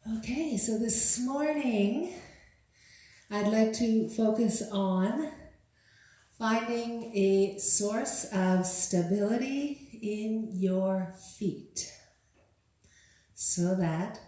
Okay, so this morning I'd like to focus on finding a source of stability in your feet so that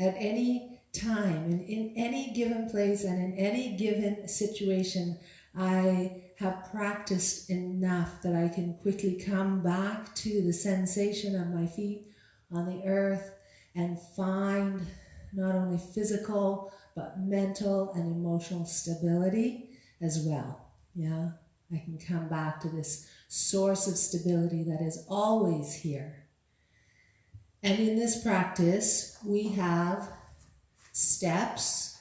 at any time and in any given place and in any given situation, I have practiced enough that I can quickly come back to the sensation of my feet on the earth and find not only physical but mental and emotional stability as well. Yeah, I can come back to this source of stability that is always here. And in this practice, we have steps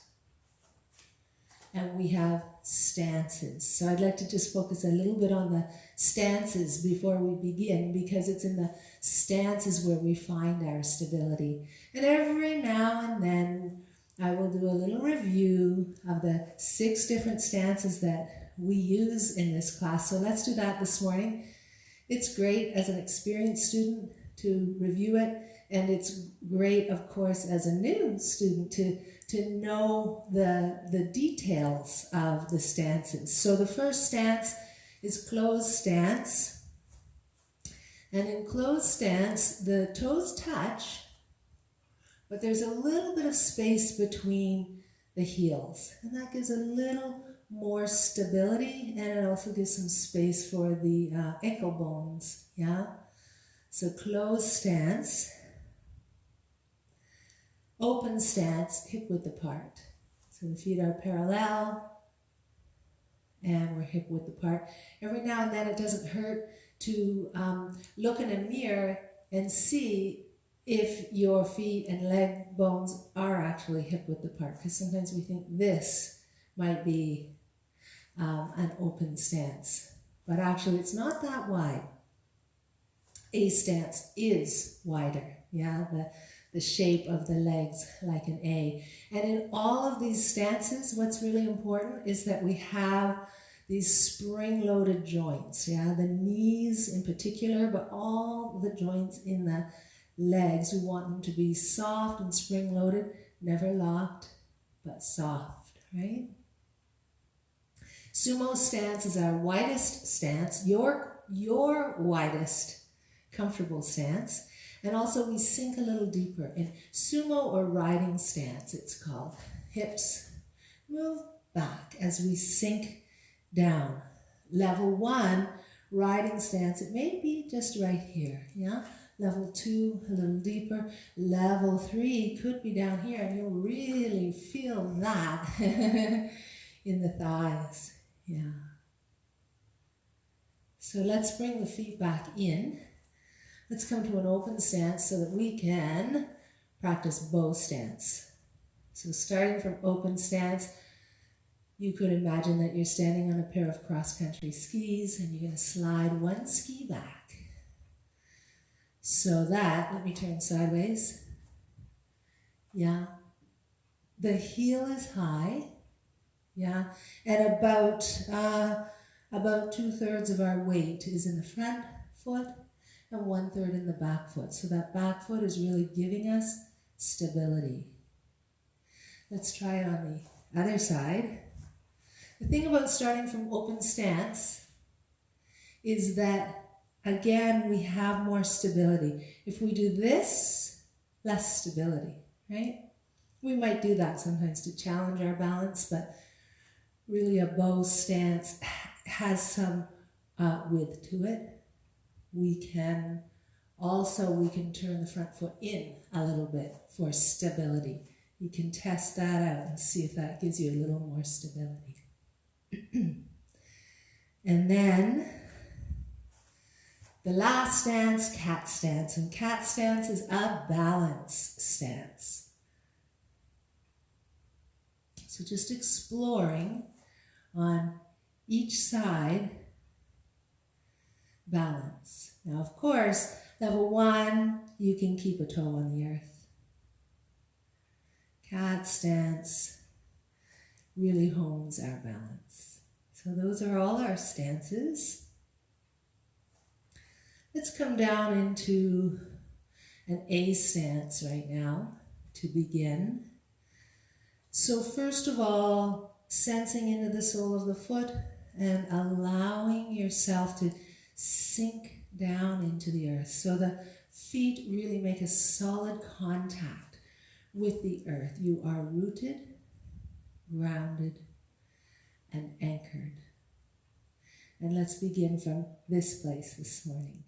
and we have stances. So I'd like to just focus a little bit on the stances before we begin, because it's in the stances where we find our stability. And every now and then I will do a little review of the 6 different stances that we use in this class. So let's do that this morning. It's great as an experienced student to review it, and it's great, of course, as a new student to know the details of the stances. So the first stance is closed stance. And in closed stance, the toes touch, but there's a little bit of space between the heels. And that gives a little more stability, and it also gives some space for the ankle bones, yeah? So closed stance. Open stance, hip width apart. So the feet are parallel and we're hip width apart. Every now and then it doesn't hurt to look in a mirror and see if your feet and leg bones are actually hip width apart, because sometimes we think this might be an open stance, but actually it's not that wide. A stance is wider, yeah, the shape of the legs like an A. And in all of these stances, what's really important is that we have these spring-loaded joints, yeah, the knees in particular, but all the joints in the legs, we want them to be soft and spring-loaded, never locked, but soft, right? Sumo stance is our widest stance, your widest comfortable stance. And also we sink a little deeper in sumo or riding stance, it's called. Hips move back as we sink down. Level 1, riding stance, it may be just right here, yeah? Level 2, a little deeper. Level 3 could be down here, and you'll really feel that in the thighs, yeah. So let's bring the feet back in. Let's come to an open stance so that we can practice bow stance. So starting from open stance, you could imagine that you're standing on a pair of cross-country skis and you're going to slide one ski back. So that, let me turn sideways. Yeah. The heel is high. Yeah. And about 2/3 of our weight is in the front foot and 1/3 in the back foot. So that back foot is really giving us stability. Let's try it on the other side. The thing about starting from open stance is that, again, we have more stability. If we do this, less stability, right? We might do that sometimes to challenge our balance, but really a bow stance has some width to it. We can turn the front foot in a little bit for stability. You can test that out and see if that gives you a little more stability. And then the last stance, cat stance. And cat stance is a balance stance. So just exploring on each side, balance. Now, of course, level 1, you can keep a toe on the earth. Cat stance really hones our balance. So those are all our stances. Let's come down into an A stance right now to begin. So first of all, sensing into the sole of the foot and allowing yourself to sink down into the earth. So the feet really make a solid contact with the earth. You are rooted, grounded, and anchored. And let's begin from this place this morning.